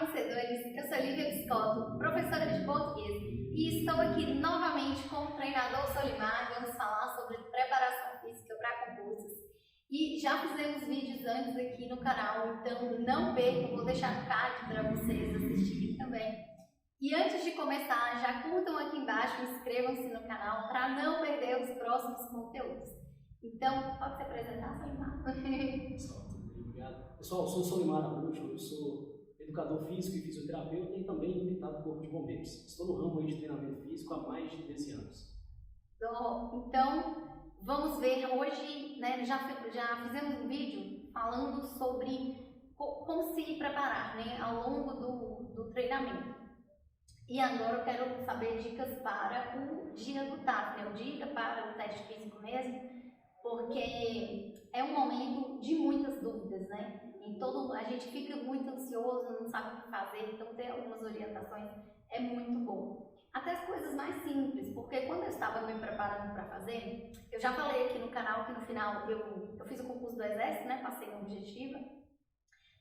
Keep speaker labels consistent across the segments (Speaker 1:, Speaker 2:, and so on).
Speaker 1: vencedores! Eu sou Lívia Biscotto, professora de português, e estou aqui novamente com o treinador Solimar. Vamos falar sobre preparação física para concursos. E já fizemos vídeos antes aqui no canal, então não percam, vou deixar no card para vocês assistirem também. E antes de começar, já curtam aqui embaixo, inscrevam-se no canal para não perder os próximos conteúdos. Então, pode se apresentar, Solimar?
Speaker 2: Obrigado. Pessoal, eu sou o Solimar Araújo, eu sou educador físico e fisioterapeuta e também militar do Corpo de Bombeiros. Estou no ramo de treinamento físico há mais de 13 anos.
Speaker 1: Então, vamos ver hoje, né, já fizemos um vídeo falando sobre como se preparar, né, ao longo do treinamento. E agora eu quero saber dicas para o dia do TAF, né, o dia para o teste físico mesmo, porque é um momento de muitas dúvidas, né? A gente fica muito ansioso, não sabe o que fazer, então ter algumas orientações é muito bom. Até as coisas mais simples, porque quando eu estava me preparando para fazer, eu já falei aqui no canal que no final eu fiz o concurso do Exército, né? Passei na objetiva,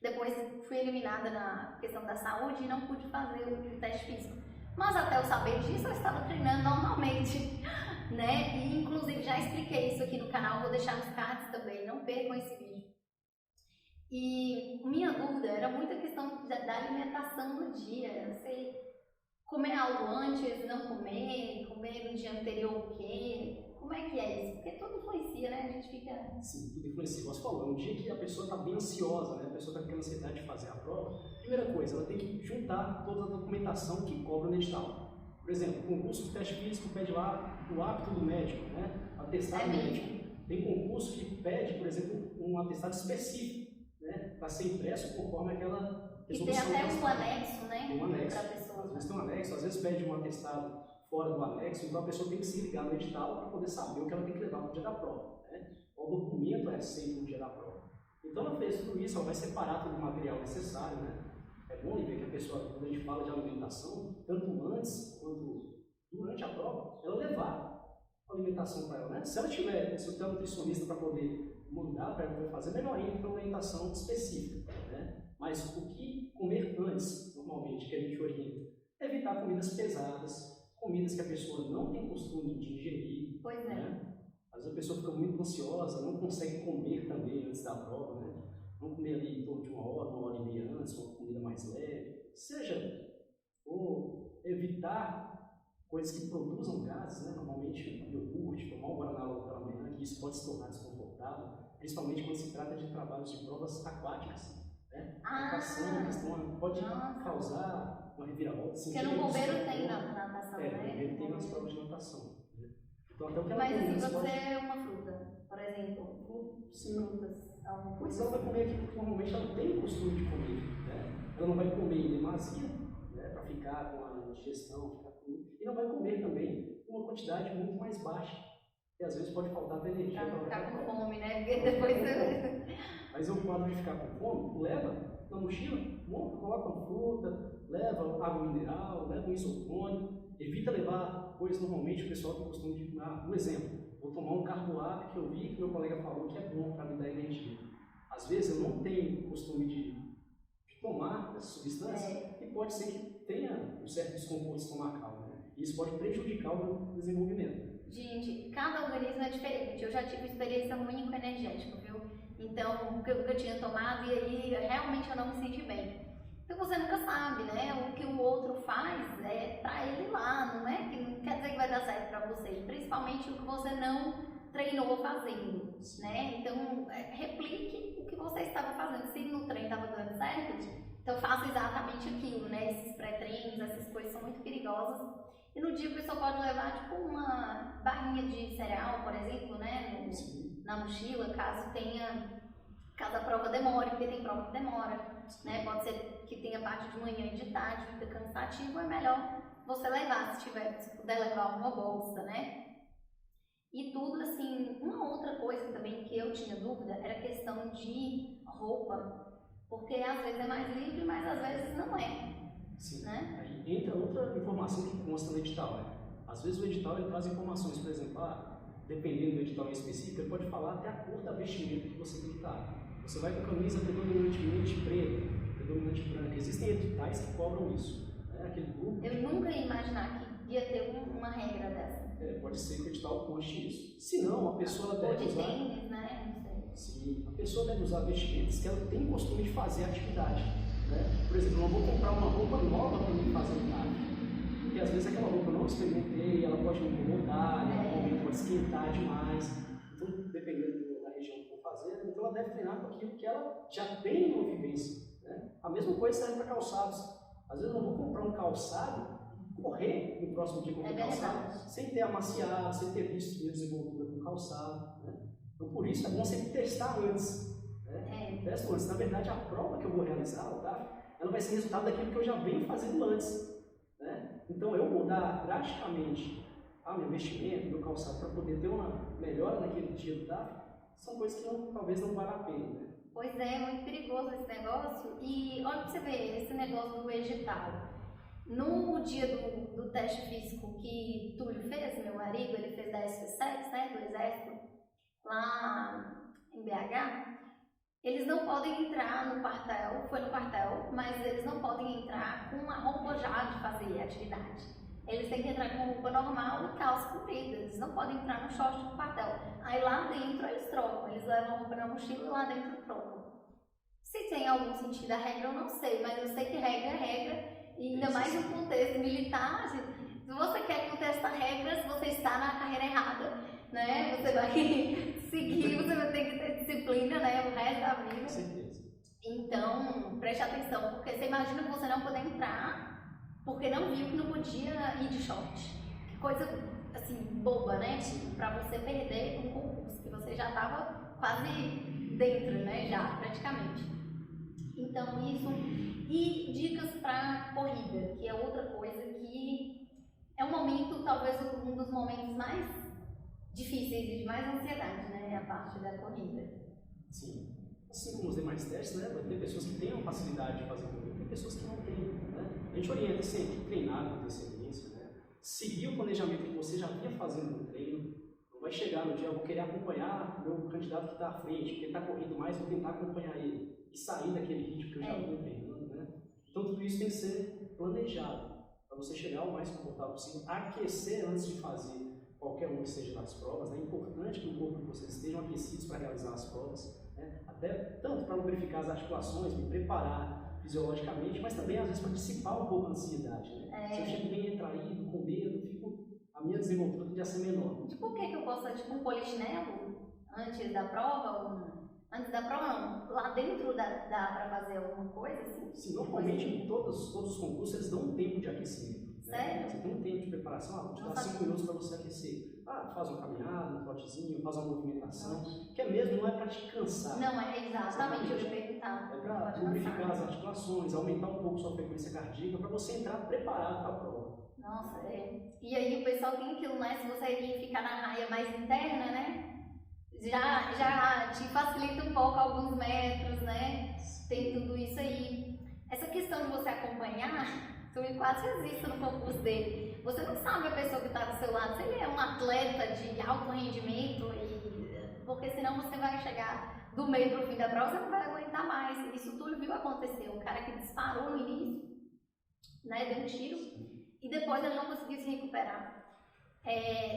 Speaker 1: depois fui eliminada na questão da saúde e não pude fazer o teste físico. Mas até eu saber disso, eu estava treinando normalmente, né? E inclusive já expliquei isso aqui no canal, vou deixar nos cards também, não percam esse vídeo. E minha dúvida era muito a questão da alimentação do dia. Você comer algo antes, não comer, comer no dia anterior o quê? Como é que é isso? Porque tudo influencia, né? A gente fica...
Speaker 2: Sim, tudo influencia. Você falou, é um dia que a pessoa está bem ansiosa, né? A pessoa está com ansiedade de fazer a prova. Primeira coisa, ela tem que juntar toda a documentação que cobra no edital. Por exemplo, concurso de teste físico pede lá o apto do médico, né? Atestado médico. Tem concurso que pede, por exemplo, um atestado específico, né? Para ser impresso conforme aquela resolução.
Speaker 1: E tem até um anexo, né?
Speaker 2: Tem um anexo.
Speaker 1: Para a pessoa.
Speaker 2: Às vezes tem um anexo, às vezes pede um atestado fora do anexo, então a pessoa tem que se ligar no edital para poder saber o que ela tem que levar para o dia da prova, né? Qual documento é aceito no dia da prova. Então ela fez tudo isso, ela vai separar todo o material necessário, né? É bom ver que a pessoa, quando a gente fala de alimentação, tanto antes quanto durante a prova, ela levar a alimentação para ela, né? Se ela tiver, se eu tenho um nutricionista para poder mandar para ela fazer, melhor ainda para uma orientação específica, né? Mas o que comer antes, normalmente, que a gente orienta, é evitar comidas pesadas, comidas que a pessoa não tem costume de ingerir.
Speaker 1: Pois é.
Speaker 2: Né? Às vezes a pessoa fica muito ansiosa, não consegue comer também antes da prova, né? Não comer ali em torno de uma hora e meia antes, uma comida mais leve. Seja, ou evitar coisas que produzam gases, né? Normalmente iogurte, tomar um guaraná logo pela manhã, que isso pode se tornar desconfortável, principalmente quando se trata de trabalhos de provas aquáticas. Né? A questão pode causar uma reviravolta.
Speaker 1: Porque no bombeiro tem na natação, né?
Speaker 2: Ele tem nas provas de natação. Né? Então, até o que
Speaker 1: mas
Speaker 2: ela
Speaker 1: assim,
Speaker 2: pode...
Speaker 1: você uma fruta, por exemplo, frutas, alguma coisa.
Speaker 2: Mas ela vai comer aquilo que normalmente ela tem o costume de comer. Né? Ela não vai comer em demasia, né? Para ficar com a digestão, e não vai comer também uma quantidade muito mais baixa, que às vezes pode faltar energia
Speaker 1: para ficar com fome, né?
Speaker 2: Porque depois você... Mas o quadro de ficar com fome, leva na mochila, coloca uma fruta, leva água mineral, leva um isotônico, evita levar coisas normalmente o pessoal tem o costume de tomar. Um exemplo, vou tomar um carboato que eu vi que meu colega falou que é bom para me dar energia. Às vezes eu não tenho o costume de tomar essa substância e pode ser que tenha um certo desconforto estomacal, né? E isso pode prejudicar o meu desenvolvimento.
Speaker 1: Gente, cada organismo é diferente. Eu já tive experiência ruim com energético, viu? Então, o que eu tinha tomado e aí realmente eu não me senti bem. Então você nunca sabe, né? O que o outro faz é pra ele lá, não é? Que não quer dizer que vai dar certo pra você. Principalmente o que você não treinou fazendo, né? Então, replique o que você estava fazendo. Se no treino estava dando certo, então faça exatamente aquilo, né? Esses pré-treinos, essas coisas são muito perigosas. E no dia a pessoa pode levar tipo uma barrinha de cereal, por exemplo, né? Na mochila, caso a prova demore, porque tem prova que demora, né? Pode ser que tenha parte de manhã e de tarde, fica cansativo, é melhor você levar, se puder levar uma bolsa, né? E tudo assim, uma outra coisa também que eu tinha dúvida era a questão de roupa, porque às vezes é mais livre, mas às vezes não é.
Speaker 2: Sim.
Speaker 1: Né?
Speaker 2: Aí entra outra informação que consta no edital. Né? Às vezes o edital ele traz informações, por exemplo, dependendo do edital em específico, ele pode falar até a cor da vestimenta que você tem que estar. Você vai com camisa predominantemente preta, predominante branca. Existem editais cobram isso. Aquele grupo.
Speaker 1: Eu nunca ia imaginar que ia ter uma regra dessa.
Speaker 2: Pode ser que o edital conste isso. Se não, a pessoa
Speaker 1: Ou
Speaker 2: deve
Speaker 1: de
Speaker 2: usar.
Speaker 1: tênis, né? Não sei.
Speaker 2: Sim, a pessoa deve usar vestimentas que ela tem costume de fazer atividade. Né? Por exemplo, eu não vou comprar uma roupa nova para mim fazer um carro. Porque às vezes aquela roupa eu não experimentei, ela pode me incomodar, ela pode esquentar demais. Então, dependendo da região que eu for fazer, então ela deve treinar com aquilo que ela já tem uma vivência. Né? A mesma coisa serve para calçados. Às vezes eu não vou comprar um calçado, correr no próximo dia com o calçado, sem ter amaciado, sem ter visto minha desenvoltura com o calçado. Né? Então, por isso é bom sempre testar antes. Né? Testa antes. Na verdade, a prova que eu vou realizar, tá? Ela vai ser resultado daquilo que eu já venho fazendo antes. Né? Então, eu mudar drasticamente meu vestimento, meu calçado, para poder ter uma melhora naquele dia, tá? São coisas que talvez não valha a pena. Né?
Speaker 1: Pois é muito perigoso esse negócio. E olha pra você ver, esse negócio do edital. No dia do teste físico que Túlio fez, meu marido, ele fez da SC7, né, do Exército, lá em BH, eles não podem entrar no quartel, foi no quartel, mas eles não podem entrar com a roupa já de fazer atividade. Eles têm que entrar com roupa normal e calça comprida, eles não podem entrar no short do quartel. Aí lá dentro eles trocam, eles levam a roupa na mochila e lá dentro trocam. Se tem algum sentido a regra eu não sei, mas eu sei que regra é regra. E ainda mais no contexto militar, se você quer contestar regras, você está na carreira errada, né? Você vai seguir, você vai ter que ter disciplina, né? O resto da vida.
Speaker 2: Com certeza.
Speaker 1: Então, preste atenção, porque você imagina você não poder entrar porque não viu que não podia ir de short. Que coisa, assim, boba, né? Pra você perder um concurso, que você já estava quase dentro, né? Já, praticamente. Então, isso. E dicas para corrida, que é outra coisa que é um momento, talvez um dos momentos mais difíceis e de mais ansiedade, né? A parte da corrida.
Speaker 2: Sim. Assim como os demais testes, né? Vai ter pessoas que têm facilidade de fazer corrida, tem pessoas que não têm. Né? A gente orienta sempre treinar com antecedência, né? Seguir o planejamento que você já vinha fazendo no treino. Não vai chegar no dia, eu vou querer acompanhar o meu candidato que está à frente, porque ele está correndo mais, vou tentar acompanhar ele e sair daquele ritmo que eu já vinha treinando. Então, tudo isso tem que ser planejado para você chegar o mais confortável possível, aquecer antes de fazer qualquer um que seja das provas. É importante que o corpo de vocês estejam aquecidos para realizar as provas, né? Até tanto para lubrificar as articulações, me preparar fisiologicamente, mas também às vezes para dissipar um pouco a ansiedade. Né? Se eu chego bem retraído, com medo, a minha desenvoltura tende a ser menor.
Speaker 1: Tipo o que eu posso fazer? Tipo um polichinelo antes da prova? Antes da prova não, lá dentro dá para fazer alguma coisa assim?
Speaker 2: Sim, normalmente em todos os concursos eles dão um tempo de aquecimento.
Speaker 1: Sério?
Speaker 2: Né? Você tem um tempo de preparação, vou te dar 5 minutos para você aquecer. Faz uma caminhada, um trotezinho, faz uma movimentação, que é mesmo, não é para te cansar.
Speaker 1: Não, é exatamente, eu ia perguntar.
Speaker 2: É para lubrificar as articulações, aumentar um pouco sua frequência cardíaca, para você entrar preparado para a prova.
Speaker 1: Nossa, E aí o pessoal tem aquilo, né? Se você ia ficar na raia mais interna, né? Já te facilita um pouco alguns metros, né? Tem tudo isso aí. Essa questão de você acompanhar, tu quase fez isso no concurso dele. Você não sabe a pessoa que está do seu lado, se ele é um atleta de alto rendimento, porque senão você vai chegar do meio para o fim da prova, você não vai aguentar mais. Isso tudo viu acontecer. O cara que disparou no início, né? Deu um tiro e depois ele não conseguiu se recuperar.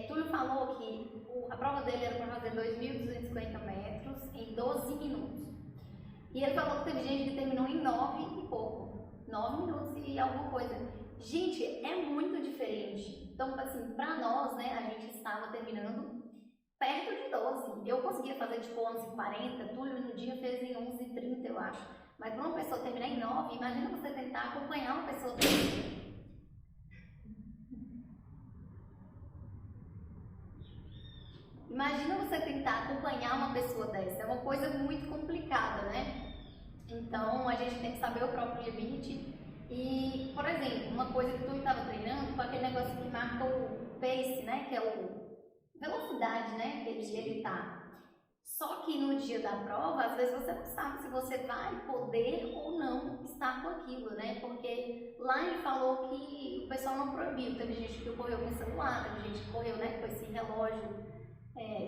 Speaker 1: Túlio falou que a prova dele era para fazer 2.250 metros em 12 minutos. E ele falou que teve gente que terminou em 9 e pouco. 9 minutos e alguma coisa. Gente, é muito diferente. Então, assim, para nós, né, a gente estava terminando perto de 12. Eu conseguia fazer tipo 11h40, Túlio no dia fez em 11h30, eu acho. Mas para uma pessoa terminar em 9, imagina você tentar acompanhar uma pessoa terminando. Imagina você tentar acompanhar uma pessoa dessa, é uma coisa muito complicada, né? Então a gente tem que saber o próprio limite. E, por exemplo, uma coisa que tu estava treinando com aquele negócio que marca o pace, né? Que é o velocidade, né? Que ele tá. Só que no dia da prova, às vezes você não sabe se você vai poder ou não estar com aquilo, né? Porque lá ele falou que o pessoal não proibiu. Teve gente que correu com celular, teve gente que correu, né, com esse relógio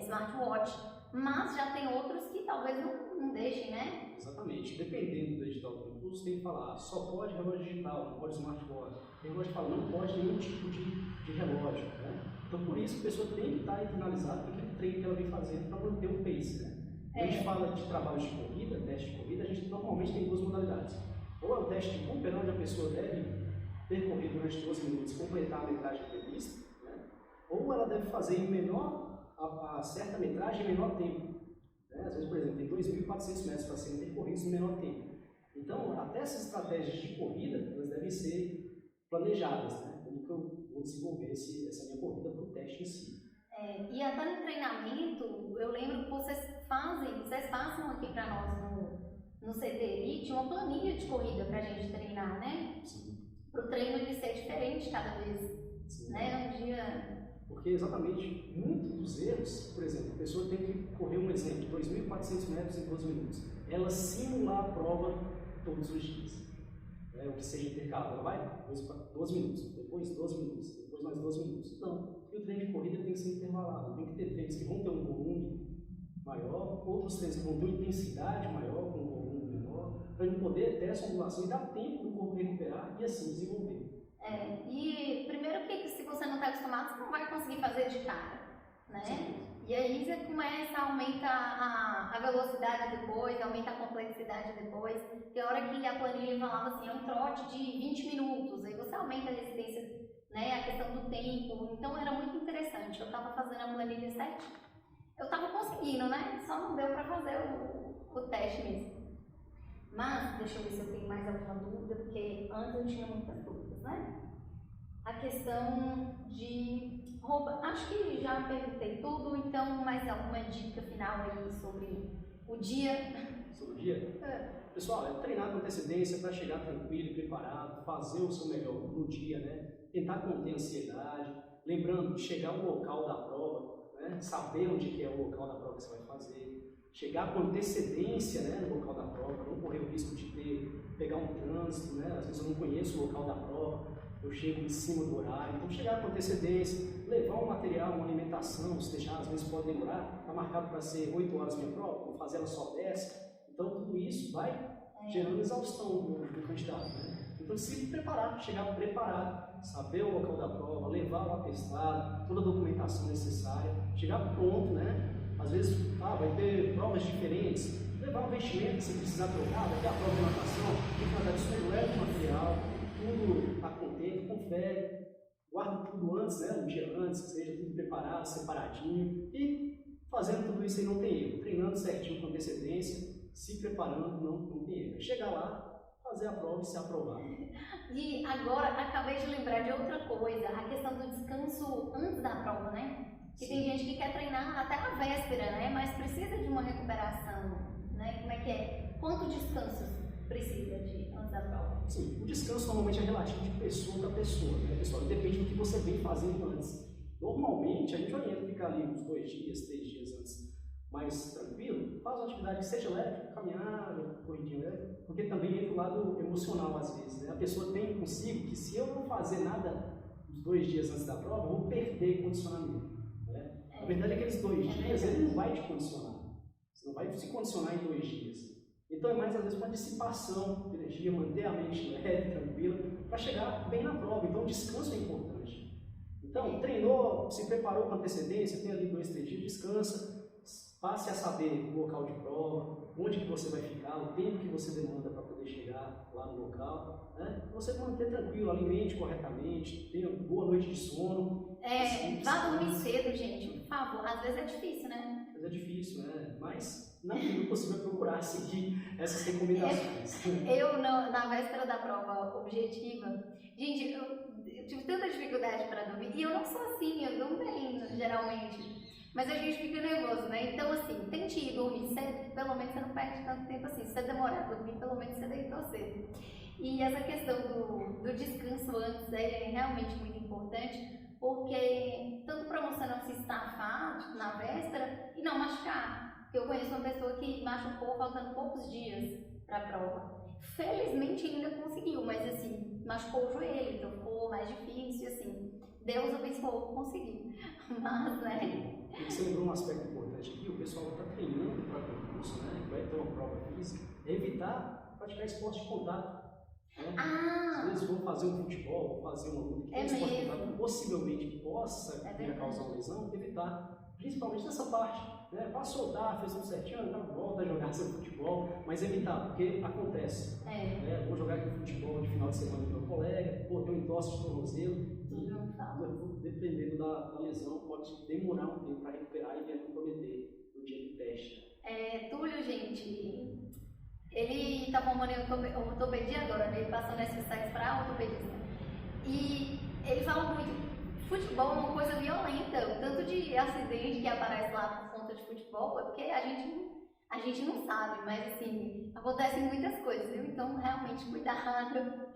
Speaker 1: smartwatch, mas já tem outros que talvez não deixem, né?
Speaker 2: Exatamente. Dependendo do edital do Outros têm que falar, só pode relógio digital, não pode smartwatch. Tem relógio que fala, não pode nenhum tipo de relógio. Né? Então, por isso, a pessoa tem que estar internalizada com aquele treino que ela vem fazendo para manter o pace. Né? Quando a gente fala de trabalho de corrida, teste de corrida, a gente normalmente tem duas modalidades. Ou é o teste de Cooper, onde a pessoa deve percorrer durante 12 minutos, completar a metragem prevista, né? Ou ela deve fazer em menor, a certa metragem em menor tempo. Né? Às vezes, por exemplo, tem 2.400 metros para serem percorridos em menor tempo. Então, até essas estratégias de corrida, elas devem ser planejadas, né? Como que eu vou desenvolver essa minha corrida para o teste em si.
Speaker 1: E até no treinamento, eu lembro que vocês passam aqui para nós no CT Elite uma planilha de corrida para a gente treinar, né?
Speaker 2: Sim.
Speaker 1: Para o treino ele ser diferente cada vez.
Speaker 2: Sim.
Speaker 1: Né? Um dia...
Speaker 2: Porque exatamente muitos dos erros, por exemplo, a pessoa tem que correr um exemplo, 2.400 metros em 12 minutos. Ela simular a prova todos os dias. O que seja intercalado, ela vai 12 minutos, depois 12 minutos, depois mais 12 minutos. Não. E o treino de corrida tem que ser intervalado, tem que ter treinos que vão ter um volume maior, outros treinos que vão ter uma intensidade maior, com um volume menor, para ele poder ter essa ondulação e dar tempo do corpo recuperar e assim desenvolver.
Speaker 1: E primeiro que se você não está acostumado, você não vai conseguir fazer de cara, né?
Speaker 2: Sim.
Speaker 1: E aí você começa a aumentar a velocidade depois, aumenta a complexidade depois. Tem hora que a planilha falava assim, é um trote de 20 minutos, aí você aumenta a resistência, né, a questão do tempo. Então era muito interessante, eu estava fazendo a planilha certinho. Eu estava conseguindo, né? Só não deu para fazer o teste mesmo. Mas, deixa eu ver se eu tenho mais alguma dúvida, porque antes eu tinha muitas dúvidas, né? A questão de roupa, acho que já perguntei tudo, então mais alguma dica final aí sobre o dia?
Speaker 2: Sobre o dia? Pessoal, treinar com antecedência para chegar tranquilo e preparado, fazer o seu melhor no dia, né? Tentar conter a ansiedade, lembrando de chegar ao local da prova, né? Saber onde que é o local da prova que você vai fazer, chegar com antecedência, né, no local da prova, não correr o risco de pegar um trânsito, né? Às vezes eu não conheço o local da prova, eu chego em cima do horário, então chegar com antecedência, levar um material, uma alimentação, se deixar, às vezes pode demorar, está marcado para ser 8 horas minha prova, vou fazer ela só 10, então tudo isso vai gerando exaustão do candidato, né? Então se preparar, chegar preparado, saber o local da prova, levar o atestado, toda a documentação necessária, chegar pronto, né? Às vezes vai ter provas diferentes, levar um vestimento se precisar trocar, vai ter a prova de natação, tem que mandar isso, leva o material, tudo está contente, confere, guarda tudo antes, né? Um dia antes, que seja tudo preparado, separadinho, e fazendo tudo isso aí não tem erro, treinando certinho com antecedência, se preparando, não tem erro. Chegar lá, fazer a prova e ser aprovado.
Speaker 1: E agora, acabei de lembrar de outra coisa, a questão do descanso antes da prova, né? Que
Speaker 2: Sim.
Speaker 1: tem gente que quer treinar até a véspera, né? Mas precisa de uma recuperação, né? Como é que é? Quanto descanso precisa de antes da prova?
Speaker 2: Sim, o descanso normalmente é relativo de pessoa para pessoa, né, pessoal? Depende do que você vem fazendo antes. Normalmente, a gente orienta ficar ali uns 2 dias, 3 dias antes, mais tranquilo, faz uma atividade que seja leve, caminhada, corridinha leve, porque também entra o lado emocional às vezes, né? A pessoa tem consigo que se eu não fazer nada uns 2 dias antes da prova, eu vou perder condicionamento, né? A verdade é que aqueles 2 dias, ele não vai te condicionar. Você não vai se condicionar em 2 dias. Então é mais às vezes uma dissipação de energia, manter a mente leve, tranquila, para chegar bem na prova. Então o descanso é importante. Então treinou, se preparou com antecedência, tem ali 2, 3 dias, descansa, passe a saber o local de prova, onde que você vai ficar, o tempo que você demanda para poder chegar lá no local, né? Você manter tranquilo, alimente corretamente, tenha boa noite de sono.
Speaker 1: Vá dormir cedo, gente, por favor. Às vezes é difícil, né?
Speaker 2: Às vezes é difícil, né? Mas não é possível procurar seguir essas recomendações.
Speaker 1: Eu, na véspera da prova objetiva, gente, eu tive tanta dificuldade para dormir, e eu não sou assim, eu durmo bem, geralmente. Mas a gente fica nervoso, né? Então, assim, tente ir dormir cedo, pelo menos você não perde tanto tempo assim. Se você demorar a dormir, pelo menos você deitou cedo. E essa questão do descanso antes é realmente muito importante, porque tanto para você não se estafar, tipo, na véspera, e não machucar. Porque eu conheço uma pessoa que machucou faltando poucos dias para a prova. Felizmente ainda conseguiu, mas assim, machucou o joelho, então ficou mais difícil, assim. Deus abençoou, conseguiu. Mas, né?
Speaker 2: Você lembrou um aspecto importante aqui, o pessoal está treinando para concurso, né? Vai ter uma prova física, evitar praticar esporte de contato. Né?
Speaker 1: Ah!
Speaker 2: Às vezes vou fazer um futebol, vou fazer uma luta que tem esporte de contato, possivelmente possa vir a causar uma lesão, evitar, principalmente nessa parte. Né? Para soltar, fez tudo certinho, volta a jogar seu futebol, mas evitar, porque acontece. Né? Vou jogar aqui futebol de final de semana com meu colega, pô, tem um entorse de tornozelo, dependendo da lesão, pode demorar um tempo para recuperar e vir a comprometer no dia do teste.
Speaker 1: Túlio, gente, ele está formando em ortopedia agora, né? Ele passou nesse site para ortopedista. E ele fala muito, futebol é uma coisa violenta, o tanto de acidente que aparece lá por conta de futebol, é porque a gente não sabe, mas assim, acontecem muitas coisas, viu? Então, realmente, cuidado.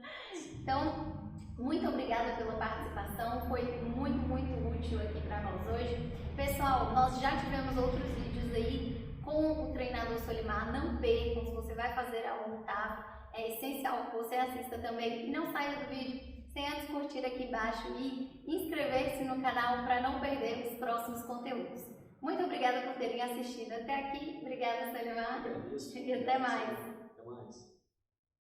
Speaker 1: Então, muito obrigada pela participação, foi muito, muito útil aqui para nós hoje. Pessoal, nós já tivemos outros vídeos aí com o treinador Solimar, não percam, se você vai fazer algum TAF, é essencial que você assista também e não saia do vídeo sem antes curtir aqui embaixo e inscrever-se no canal para não perder os próximos conteúdos. Muito obrigada por terem assistido até aqui, obrigada Solimar e até mais.